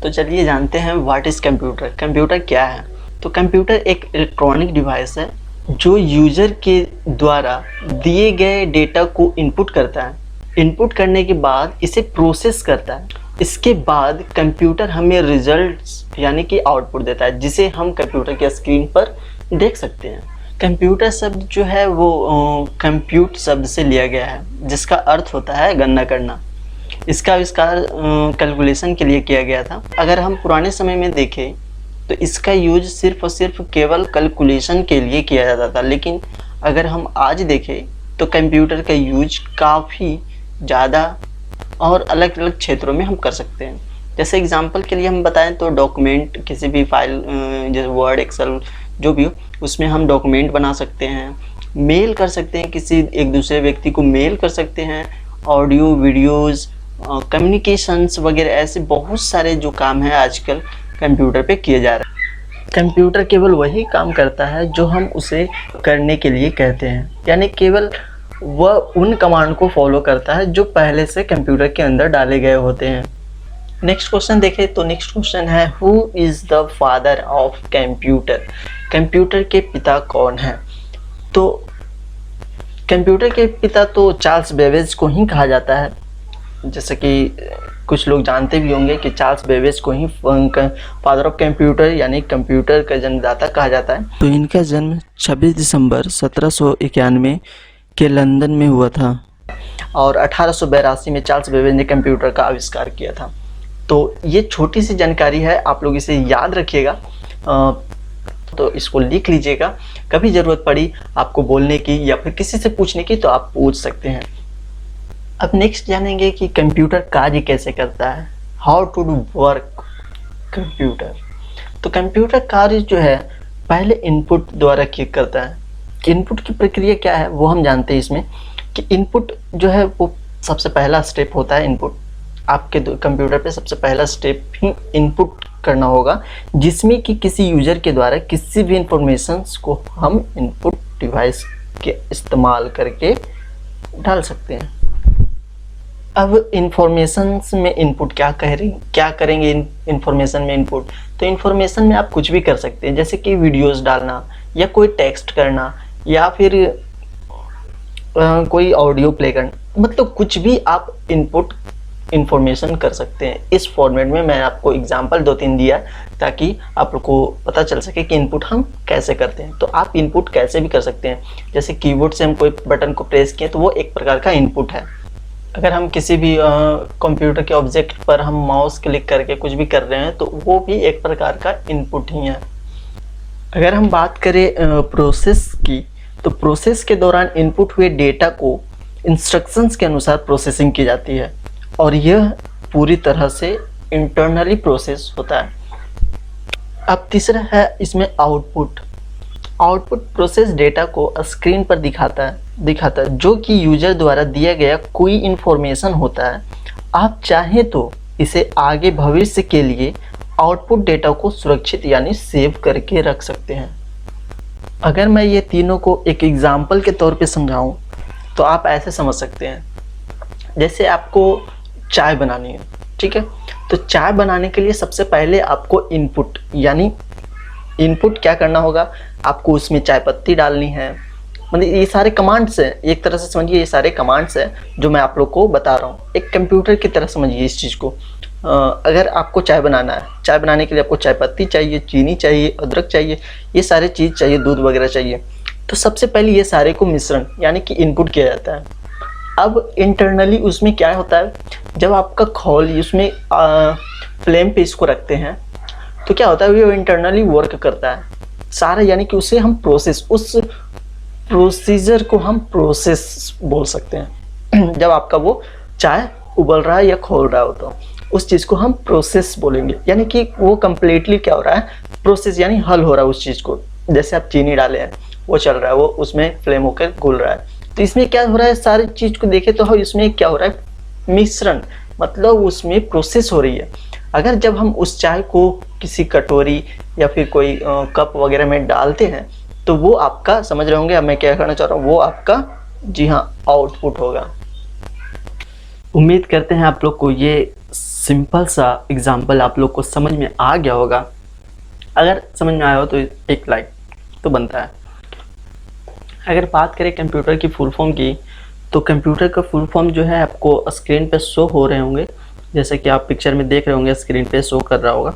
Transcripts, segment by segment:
तो चलिए जानते हैं व्हाट इज़ कंप्यूटर। कंप्यूटर क्या है? तो कंप्यूटर एक इलेक्ट्रॉनिक डिवाइस है जो यूज़र के द्वारा दिए गए डेटा को इनपुट करता है। इनपुट करने के बाद इसे प्रोसेस करता है। इसके बाद कंप्यूटर हमें रिजल्ट्स यानी कि आउटपुट देता है, जिसे हम कंप्यूटर के स्क्रीन पर देख सकते हैं। कंप्यूटर शब्द जो है वो कंप्यूट शब्द से लिया गया है, जिसका अर्थ होता है गणना करना। इसका आविष्कार कैलकुलेशन के लिए किया गया था। अगर हम पुराने समय में देखें तो इसका यूज सिर्फ और सिर्फ केवल कैलकुलेशन के लिए किया जाता था, लेकिन अगर हम आज देखें तो कंप्यूटर का यूज काफ़ी ज़्यादा और अलग अलग क्षेत्रों में हम कर सकते हैं। जैसे एग्जांपल के लिए हम बताएं तो डॉक्यूमेंट, किसी भी फाइल जैसे वर्ड, एक्सेल जो भी हो, उसमें हम डॉक्यूमेंट बना सकते हैं, मेल कर सकते हैं, किसी एक दूसरे व्यक्ति को मेल कर सकते हैं, ऑडियो वीडियोज़, कम्युनिकेशंस वगैरह, ऐसे बहुत सारे जो काम हैं आजकल कंप्यूटर पे किए जा रहे हैं। कंप्यूटर केवल वही काम करता है जो हम उसे करने के लिए कहते हैं, यानी केवल वह उन कमांड को फॉलो करता है जो पहले से कंप्यूटर के अंदर डाले गए होते हैं। नेक्स्ट क्वेश्चन देखें तो नेक्स्ट क्वेश्चन है who is the father of computer? Computer के पिता कौन है? तो कंप्यूटर के पिता तो चार्ल्स बेबेज को ही कहा जाता है। जैसे कि कुछ लोग जानते भी होंगे कि चार्ल्स बेबेज को ही फादर ऑफ कंप्यूटर यानी कंप्यूटर का जन्मदाता कहा जाता है। तो इनका जन्म 26 दिसंबर 1791 के लंदन में हुआ था और 1882 में चार्ल्स बेबेज ने कंप्यूटर का आविष्कार किया था। तो ये छोटी सी जानकारी है, आप लोग इसे याद रखिएगा, तो इसको लिख लीजिएगा। कभी ज़रूरत पड़ी आपको बोलने की या फिर किसी से पूछने की तो आप पूछ सकते हैं। अब नेक्स्ट जानेंगे कि कंप्यूटर कार्य कैसे करता है, how to do work computer. तो कंप्यूटर कार्य जो है पहले इनपुट द्वारा किया करता है। इनपुट की प्रक्रिया क्या है वो हम जानते हैं इसमें कि इनपुट जो है वो सबसे पहला स्टेप होता है। इनपुट आपके कंप्यूटर पे सबसे पहला स्टेप ही इनपुट करना होगा, जिसमें कि किसी यूज़र के द्वारा किसी भी इंफॉर्मेशंस को हम इनपुट डिवाइस के इस्तेमाल करके डाल सकते हैं। अब इंफॉर्मेशंस में इनपुट क्या करेंगे इंफॉर्मेशन में इनपुट? तो इंफॉर्मेशन में आप कुछ भी कर सकते हैं, जैसे कि वीडियोस डालना या कोई टेक्स्ट करना या फिर कोई ऑडियो प्ले करना, मतलब कुछ भी आप इनपुट इंफॉर्मेशन कर सकते हैं। इस फॉर्मेट में मैं आपको एग्जांपल 2-3 दिया ताकि आप लोग को पता चल सके कि इनपुट हम कैसे करते हैं। तो आप इनपुट कैसे भी कर सकते हैं, जैसे कीबोर्ड से हम कोई बटन को प्रेस किए तो वो एक प्रकार का इनपुट है। अगर हम किसी भी कंप्यूटर के ऑब्जेक्ट पर हम माउस क्लिक करके कुछ भी कर रहे हैं तो वो भी एक प्रकार का इनपुट ही है। अगर हम बात करें प्रोसेस की, तो प्रोसेस के दौरान इनपुट हुए डेटा को इंस्ट्रक्शंस के अनुसार प्रोसेसिंग की जाती है और यह पूरी तरह से इंटरनली प्रोसेस होता है। अब तीसरा है इसमें आउटपुट। आउटपुट प्रोसेस डेटा को स्क्रीन पर दिखाता है जो कि यूजर द्वारा दिया गया कोई इन्फॉर्मेशन होता है। आप चाहें तो इसे आगे भविष्य के लिए आउटपुट डेटा को सुरक्षित यानी सेव करके रख सकते हैं। अगर मैं ये तीनों को एक एग्जाम्पल के तौर पे समझाऊं तो आप ऐसे समझ सकते हैं, जैसे आपको चाय बनानी है, ठीक है, तो चाय बनाने के लिए सबसे पहले आपको इनपुट यानी इनपुट क्या करना होगा, आपको उसमें चाय पत्ती डालनी है। मतलब ये सारे कमांड्स हैं, एक तरह से समझिए ये सारे कमांड्स हैं जो मैं आप लोग को बता रहा हूँ। एक कंप्यूटर की तरह समझिए इस चीज़ को। अगर आपको चाय बनाना है, चाय बनाने के लिए आपको चाय पत्ती चाहिए, चीनी चाहिए, अदरक चाहिए, ये सारे चीज़ चाहिए, दूध वगैरह चाहिए। तो सबसे पहले ये सारे को मिश्रण यानी कि इनपुट किया जाता है। अब इंटरनली उसमें क्या होता है, जब आपका खोल उसमें फ्लेम पे इसको रखते हैं तो क्या होता है, वो इंटरनली वर्क करता है सारा, यानी कि उसे हम प्रोसेस, उस प्रोसीजर को हम प्रोसेस बोल सकते हैं। जब आपका वो चाय उबल रहा है या खोल रहा हो तो उस चीज़ को हम प्रोसेस बोलेंगे, यानी कि वो कम्प्लीटली क्या हो रहा है, प्रोसेस यानी हल हो रहा है उस चीज़ को। जैसे आप चीनी डाले हैं, वो चल रहा है, वो उसमें फ्लेम होकर घुल रहा है, तो इसमें क्या हो रहा है, सारी चीज़ को देखें तो इसमें क्या हो रहा है, मिश्रण, मतलब उसमें प्रोसेस हो रही है। अगर जब हम उस चाय को किसी कटोरी या फिर कोई कप वगैरह में डालते हैं तो वो आपका, समझ रहे होंगे अब मैं क्या कहना चाह रहा हूँ, वो आपका, जी हाँ, आउटपुट होगा। उम्मीद करते हैं आप लोग को ये सिंपल सा एग्जांपल आप लोग को समझ में आ गया होगा। अगर समझ में आया हो तो एक लाइक तो बनता है। अगर बात करें कंप्यूटर की फुल फॉर्म की, तो कंप्यूटर का फुल फॉर्म जो है आपको स्क्रीन पे शो हो रहे होंगे, जैसे कि आप पिक्चर में देख रहे होंगे, स्क्रीन पे शो कर रहा होगा।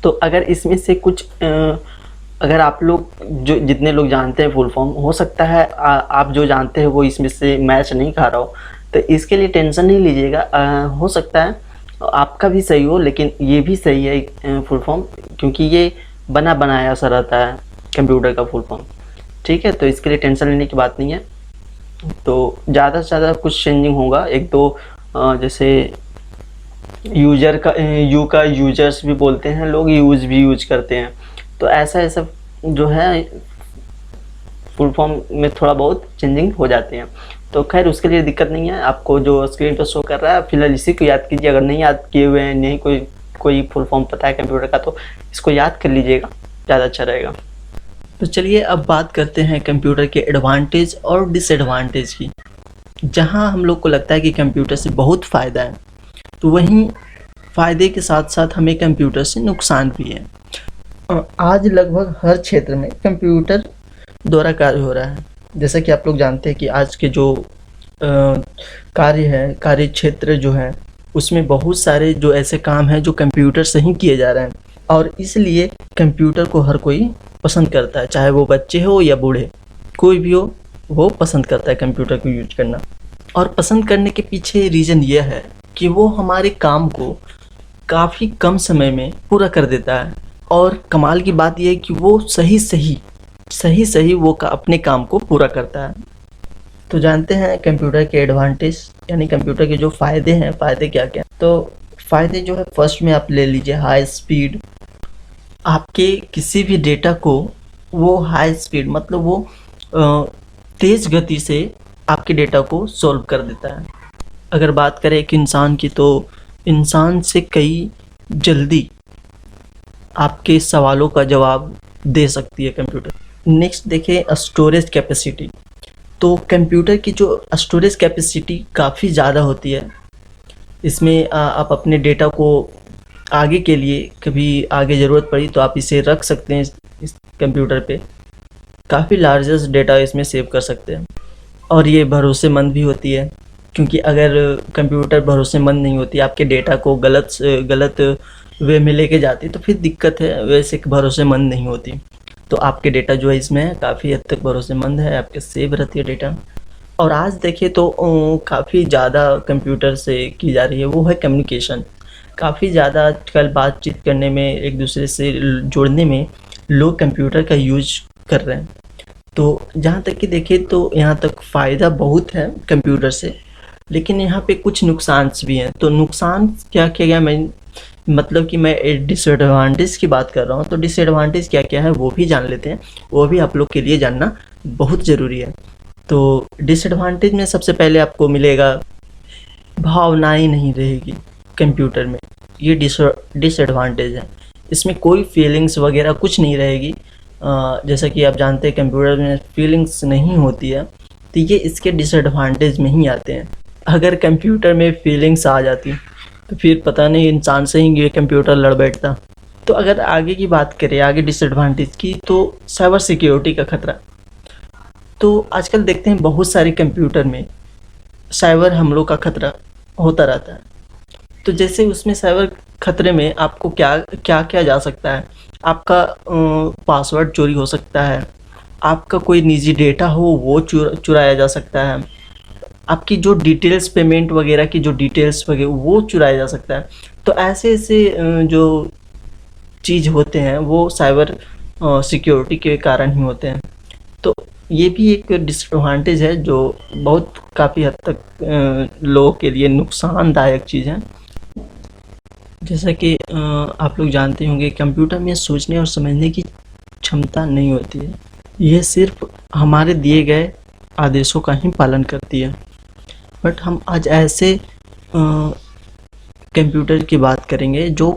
तो अगर इसमें से कुछ अगर आप लोग जो जितने लोग जानते हैं फुल फॉर्म, हो सकता है आप जो जानते हैं वो इसमें से मैच नहीं खा रहा हो, तो इसके लिए टेंशन नहीं लीजिएगा। हो सकता है आपका भी सही हो, लेकिन ये भी सही है फुल फॉर्म, क्योंकि ये बना बनाया सा रहता है कंप्यूटर का फुल फॉर्म। ठीक है, तो इसके लिए टेंशन लेने की बात नहीं है। तो ज़्यादा से ज़्यादा कुछ चेंजिंग होगा, एक दो जैसे यूजर का यू का यूजर्स भी बोलते हैं लोग, यूज करते हैं। तो ऐसा जो है फुल फॉर्म में थोड़ा बहुत चेंजिंग हो जाते हैं। तो खैर उसके लिए दिक्कत नहीं है। आपको जो स्क्रीन पर शो कर रहा है फिलहाल इसी को याद कीजिए। अगर नहीं याद किए हुए हैं, नहीं कोई फुल फॉर्म पता है कंप्यूटर का, तो इसको याद कर लीजिएगा, ज़्यादा अच्छा रहेगा। तो चलिए अब बात करते हैं कंप्यूटर के एडवांटेज और डिसएडवांटेज की। जहां हम लोग को लगता है कि कंप्यूटर से बहुत फ़ायदा है, तो वहीं फ़ायदे के साथ साथ हमें कंप्यूटर से नुकसान भी है। और आज लगभग हर क्षेत्र में कंप्यूटर द्वारा कार्य हो रहा है। जैसा कि आप लोग जानते हैं कि आज के जो कार्य क्षेत्र जो है, उसमें बहुत सारे जो ऐसे काम हैं जो कंप्यूटर से ही किए जा रहे हैं, और इसलिए कंप्यूटर को हर कोई पसंद करता है, चाहे वो बच्चे हो या बूढ़े, कोई भी हो, वो पसंद करता है कंप्यूटर को यूज करना। और पसंद करने के पीछे रीज़न ये है कि वो हमारे काम को काफ़ी कम समय में पूरा कर देता है, और कमाल की बात यह है कि वो सही वो अपने काम को पूरा करता है। तो जानते हैं कंप्यूटर के एडवांटेज, यानी कंप्यूटर के जो फ़ायदे हैं, फ़ायदे क्या क्या। तो फ़ायदे जो है, फर्स्ट में आप ले लीजिए हाई स्पीड। आपके किसी भी डेटा को वो हाई स्पीड मतलब वो तेज़ गति से आपके डेटा को सॉल्व कर देता है। अगर बात करें एक इंसान की, तो इंसान से कई जल्दी आपके सवालों का जवाब दे सकती है कंप्यूटर। नेक्स्ट देखें स्टोरेज कैपेसिटी। तो कंप्यूटर की जो स्टोरेज कैपेसिटी काफ़ी ज़्यादा होती है। इसमें आप अपने डेटा को आगे के लिए, कभी आगे ज़रूरत पड़ी तो आप इसे रख सकते हैं इस कंप्यूटर पे। काफ़ी लार्जेस्ट डेटा इसमें सेव कर सकते हैं, और ये भरोसेमंद भी होती है, क्योंकि अगर कंप्यूटर भरोसेमंद नहीं होती, आपके डेटा को गलत वे में लेके जाती, तो फिर दिक्कत है। वैसे भरोसेमंद नहीं होती। तो आपके डेटा जो है इसमें काफ़ी हद तक भरोसेमंद है, आपके सेव रहती है डेटा। और आज देखिए तो काफ़ी ज़्यादा कंप्यूटर से की जा रही है वो है कम्युनिकेशन। काफ़ी ज़्यादा आजकल बातचीत करने में, एक दूसरे से जुड़ने में लोग कंप्यूटर का यूज कर रहे हैं। तो जहाँ तक कि देखें तो यहाँ तक फ़ायदा बहुत है कंप्यूटर से, लेकिन यहाँ पे कुछ नुकसान भी हैं। तो नुकसान क्या क्या मैं मतलब कि मैं डिसएडवांटेज की बात कर रहा हूँ, तो डिसएडवांटेज क्या क्या है वो भी जान लेते हैं। वो भी आप लोग के लिए जानना बहुत ज़रूरी है। तो डिसएडवांटेज में सबसे पहले आपको मिलेगा भावनाएं नहीं रहेगी कंप्यूटर में। ये डिसएडवांटेज है। इसमें कोई फीलिंग्स वगैरह कुछ नहीं रहेगी। जैसा कि आप जानते हैं कंप्यूटर में फीलिंग्स नहीं होती है, तो ये इसके डिसएडवांटेज में ही आते हैं। अगर कंप्यूटर में फीलिंग्स आ जाती तो फिर पता नहीं इंसान से ही ये कंप्यूटर लड़ बैठता। तो अगर आगे की बात करें, आगे डिसएडवांटेज की, तो साइबर सिक्योरिटी का खतरा। तो आजकल देखते हैं बहुत सारे कंप्यूटर में साइबर हमलों का खतरा होता रहता है। तो जैसे उसमें साइबर खतरे में आपको क्या किया जा सकता है, आपका पासवर्ड चोरी हो सकता है, आपका कोई निजी डेटा हो वो चुराया जा सकता है, आपकी जो डिटेल्स, पेमेंट वगैरह की जो डिटेल्स वगैरह वो चुराया जा सकता है। तो ऐसे जो चीज़ होते हैं वो साइबर सिक्योरिटी के कारण ही होते हैं। तो ये भी एक डिसएडवांटेज है जो बहुत काफ़ी हद तक लोगों के लिए नुकसानदायक चीज़ है। जैसा कि आप लोग जानते होंगे कंप्यूटर में सोचने और समझने की क्षमता नहीं होती है। ये सिर्फ हमारे दिए गए आदेशों का ही पालन करती है। बट हम आज ऐसे कंप्यूटर की बात करेंगे जो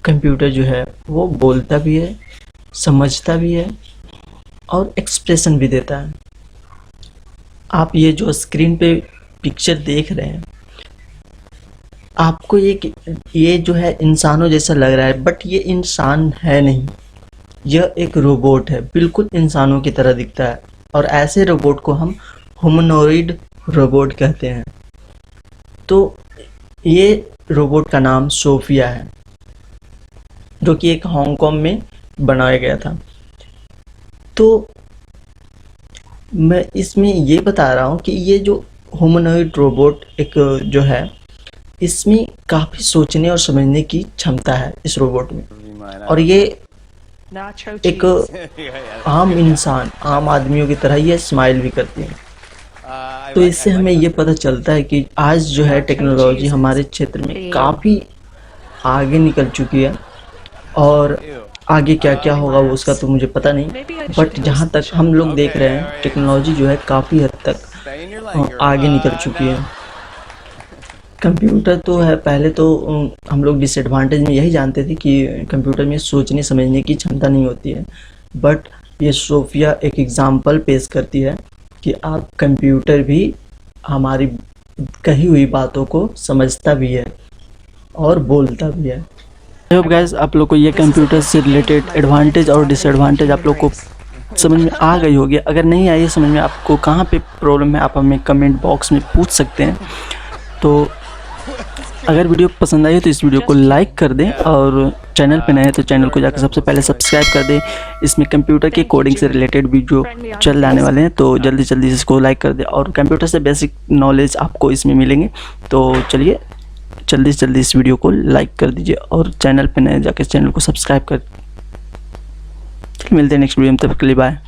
कंप्यूटर जो है वो बोलता भी है, समझता भी है और एक्सप्रेशन भी देता है। आप ये जो स्क्रीन पे पिक्चर देख रहे हैं, आपको ये जो है इंसानों जैसा लग रहा है, बट ये इंसान है नहीं, यह एक रोबोट है, बिल्कुल इंसानों की तरह दिखता है। और ऐसे रोबोट को हम ह्यूमनॉइड रोबोट कहते हैं। तो ये रोबोट का नाम सोफिया है, जो कि एक हांगकांग में बनाया गया था। तो मैं इसमें ये बता रहा हूँ कि ये जो ह्यूमनॉइड रोबोट एक जो है, इसमें काफ़ी सोचने और समझने की क्षमता है इस रोबोट में। और ये एक आम इंसान, आम आदमियों की तरह ये स्माइल भी करती है। तो इससे हमें ये पता चलता है कि आज जो है टेक्नोलॉजी हमारे क्षेत्र में काफ़ी आगे निकल चुकी है। और आगे क्या क्या होगा वो उसका तो मुझे पता नहीं, बट जहाँ तक हम लोग देख रहे हैं टेक्नोलॉजी जो है काफ़ी हद तक आगे निकल चुकी है। कंप्यूटर तो है, पहले तो हम लोग डिसएडवांटेज में यही जानते थे कि कंप्यूटर में सोचने समझने की क्षमता नहीं होती है, बट ये सोफिया एक एग्ज़ाम्पल पेश करती है कि आप कंप्यूटर भी हमारी कही हुई बातों को समझता भी है और बोलता भी है। आई होप गाइस आप लोग को ये कंप्यूटर से रिलेटेड एडवांटेज और डिसएडवांटेज आप लोग को समझ में आ गई होगी। अगर नहीं आई समझ में, आपको कहाँ पे प्रॉब्लम है, आप हमें कमेंट बॉक्स में पूछ सकते हैं। तो अगर वीडियो पसंद आई तो इस वीडियो को लाइक कर दें, और चैनल पे नए हैं तो चैनल को जाकर सबसे पहले सब्सक्राइब कर दें। इसमें कंप्यूटर के कोडिंग से रिलेटेड वीडियो चल जाने वाले हैं, तो जल्दी जल्दी इसको लाइक कर दें। और कंप्यूटर से बेसिक नॉलेज आपको इसमें मिलेंगे। तो चलिए जल्दी से जल्दी इस वीडियो को लाइक कर दीजिए, और चैनल पे नए जाकर चैनल को सब्सक्राइब कर। मिलते हैं नेक्स्ट वीडियो में, तब तक के लिए बाय।